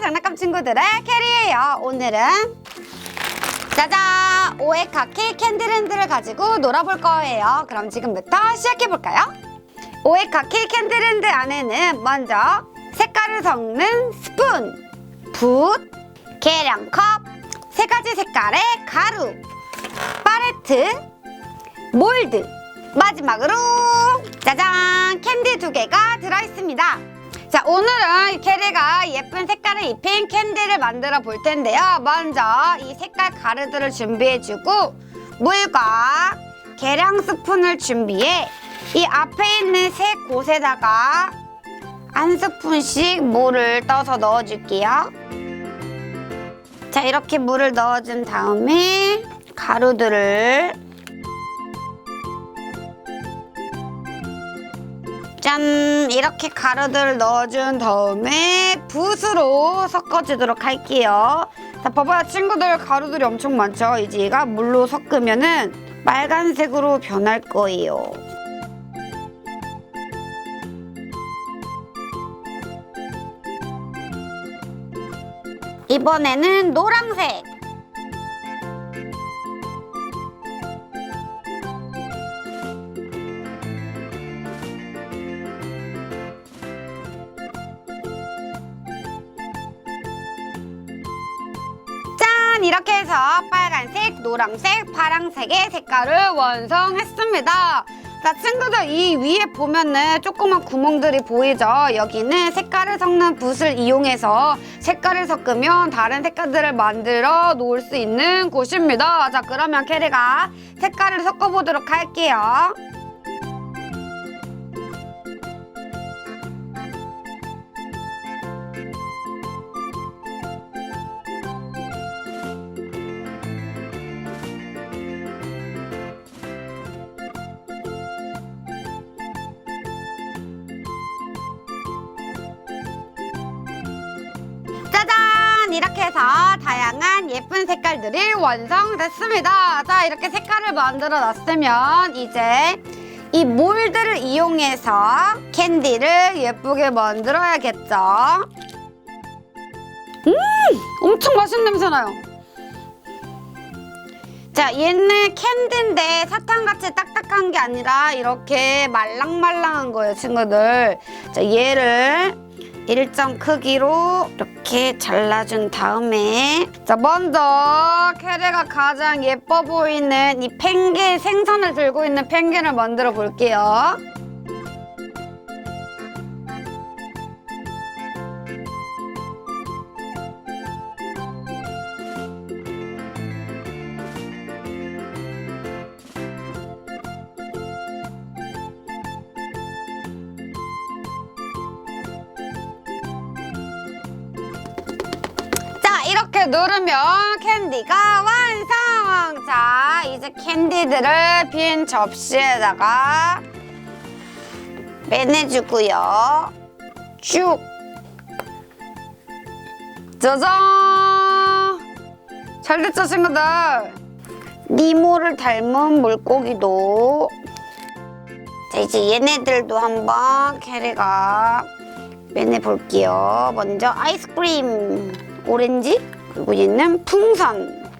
장난감 친구들의 캐리예요. 오늘은 짜잔! 오에카키 캔디랜드를 가지고 놀아볼 거예요. 그럼 지금부터 시작해볼까요? 오에카키 캔디랜드 안에는 먼저 색깔을 섞는 스푼, 붓, 계량컵, 3가지 색깔의 가루, 팔레트, 몰드, 마지막으로 짜잔! 캔디 2개가 들어있습니다. 자, 오늘은 캐리가 예쁜 색깔을 입힌 캔디를 만들어 볼 텐데요. 먼저 이 색깔 가루들을 준비해주고 물과 계량 스푼을 준비해 이 앞에 있는 세 곳에다가 한 스푼씩 물을 떠서 넣어줄게요. 자, 이렇게 물을 넣어준 다음에 가루들을 짠! 이렇게 가루들을 넣어준 다음에 붓으로 섞어주도록 할게요. 자, 봐봐요 친구들, 가루들이 엄청 많죠? 이제 얘가 물로 섞으면은 빨간색으로 변할 거예요. 이번에는 노란색. 짠! 이렇게 해서 빨간색, 노란색, 파란색의 색깔을 완성했습니다. 자, 친구들, 이 위에 보면은 조그만 구멍들이 보이죠? 여기는 색깔을 섞는 붓을 이용해서 색깔을 섞으면 다른 색깔들을 만들어 놓을 수 있는 곳입니다. 자, 그러면 캐리가 색깔을 섞어보도록 할게요. 짜잔! 이렇게 해서 다양한 예쁜 색깔들이 완성됐습니다. 자, 이렇게 색깔을 만들어 놨으면 이제 이 몰드를 이용해서 캔디를 예쁘게 만들어야겠죠. 엄청 맛있는 냄새 나요. 자, 얘는 캔디인데 사탕같이 딱딱한 게 아니라 이렇게 말랑말랑한 거예요, 친구들. 자, 얘를 일정 크기로 이렇게 잘라준 다음에 자, 먼저 캐리가 가장 예뻐 보이는 이 펭귄, 생선을 들고 있는 펭귄을 만들어 볼게요. 이렇게 누르면 캔디가 완성! 자, 이제 캔디들을 빈 접시에다가 빼내주고요. 쭉! 짜잔! 잘 됐죠, 친구들? 니모를 닮은 물고기도. 자, 이제 얘네들도 한번 캐리가 빼내볼게요. 먼저 아이스크림. 오렌지, 그리고 얘는 풍선,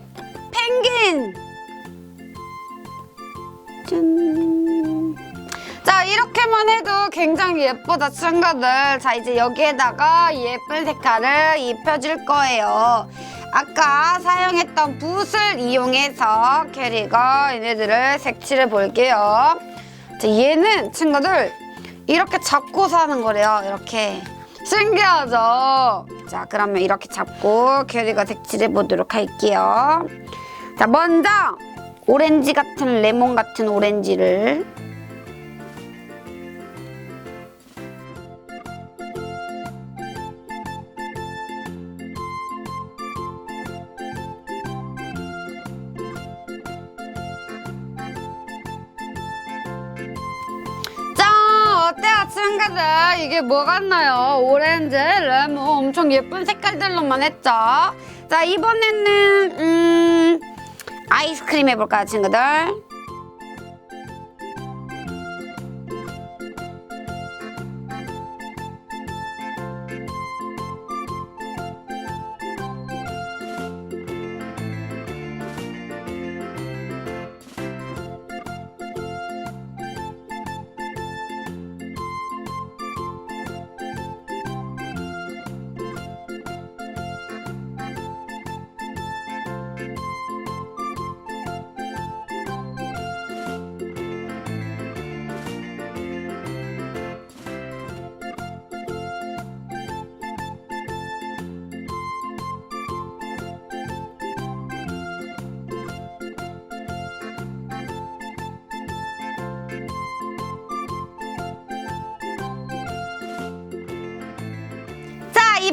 펭귄. 짠. 자, 이렇게만 해도 굉장히 예쁘다, 친구들. 자, 이제 여기에다가 예쁜 색깔을 입혀줄 거예요. 아까 사용했던 붓을 이용해서 캐리가 얘네들을 색칠해 볼게요. 자, 얘는 친구들 이렇게 잡고서 하는 거래요. 이렇게. 신기하죠? 자, 그러면 이렇게 잡고 캐리가 색칠해 보도록 할게요. 자, 먼저 오렌지 같은, 레몬 같은 오렌지를 어때요, 친구들? 이게 뭐 같나요? 오렌지, 레몬 엄청 예쁜 색깔들로만 했죠? 자, 이번에는 아이스크림 해볼까요, 친구들?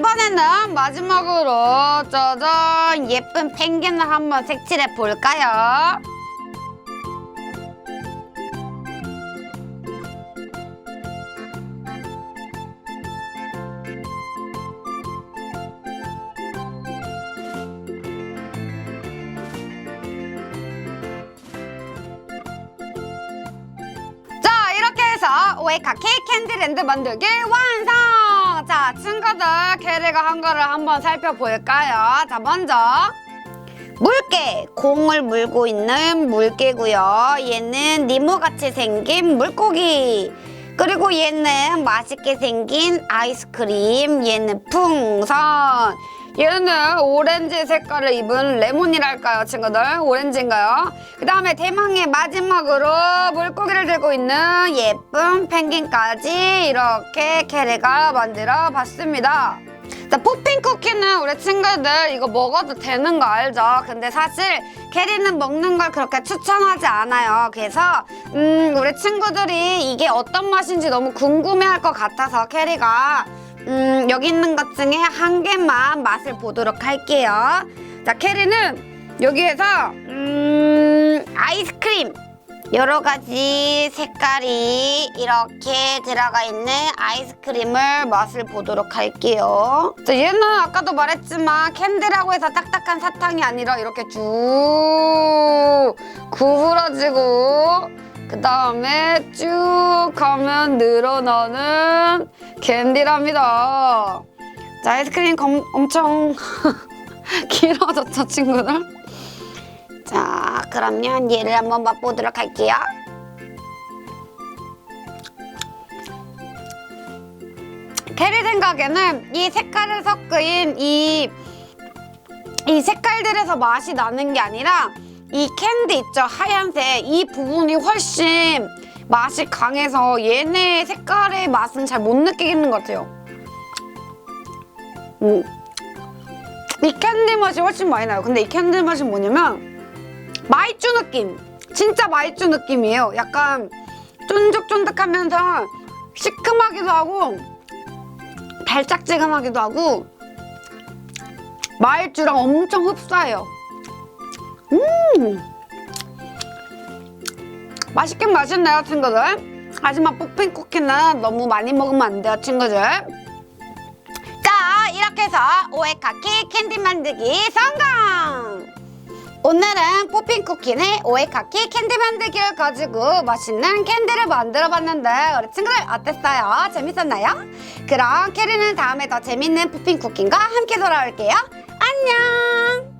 이번에는 마지막으로 짜잔 예쁜 펭귄을 한번 색칠해 볼까요? 이렇게 해서 오에카키 캔디랜드 만들기 완성! 자, 친구들 캐리가 한 거를 한번 살펴볼까요? 자, 먼저 물개, 공을 물고 있는 물개고요. 얘는 니모같이 생긴 물고기. 그리고 얘는 맛있게 생긴 아이스크림. 얘는 풍선. 얘는 오렌지 색깔을 입은 레몬이랄까요, 친구들? 오렌지인가요? 그 다음에 대망의 마지막으로 물고기를 들고 있는 예쁜 펭귄까지 이렇게 캐리가 만들어 봤습니다. 자, 포핀 쿠키는 우리 친구들 이거 먹어도 되는 거 알죠? 근데 사실 캐리는 먹는 걸 그렇게 추천하지 않아요. 그래서 우리 친구들이 이게 어떤 맛인지 너무 궁금해할 것 같아서 캐리가 여기 있는 것 중에 한 개만 맛을 보도록 할게요. 자, 캐리는 여기에서 아이스크림 여러 가지 색깔이 이렇게 들어가 있는 아이스크림을 맛을 보도록 할게요. 자, 얘는 아까도 말했지만 캔디라고 해서 딱딱한 사탕이 아니라 이렇게 쭉 구부러지고 그 다음에 쭉 가면 늘어나는 캔디랍니다. 자, 아이스크림 엄청 길어졌죠, 친구들? 자, 그러면 얘를 한번 맛보도록 할게요. 캐리 생각에는 이 색깔을 섞인 이 색깔들에서 맛이 나는 게 아니라 이 캔디 있죠? 하얀색 이 부분이 훨씬 맛이 강해서 얘네 색깔의 맛은 잘 못 느끼겠는 것 같아요. 이 캔디 맛이 훨씬 많이 나요. 근데 이 캔디 맛이 뭐냐면 마이쮸 느낌! 진짜 마이쮸 느낌이에요. 약간 쫀득쫀득하면서 시큼하기도 하고 달짝지근하기도 하고 마이쮸랑 엄청 흡사해요. 맛있긴 맛있네요, 친구들. 하지만 포핀 쿠키는 너무 많이 먹으면 안 돼요, 친구들. 자, 이렇게 해서 오에카키 캔디 만들기 성공! 오늘은 포핀 쿠키는 오에카키 캔디 만들기를 가지고 맛있는 캔디를 만들어 봤는데 우리 친구들 어땠어요? 재밌었나요? 그럼 캐리는 다음에 더 재밌는 포핀 쿠키과 함께 돌아올게요. 안녕!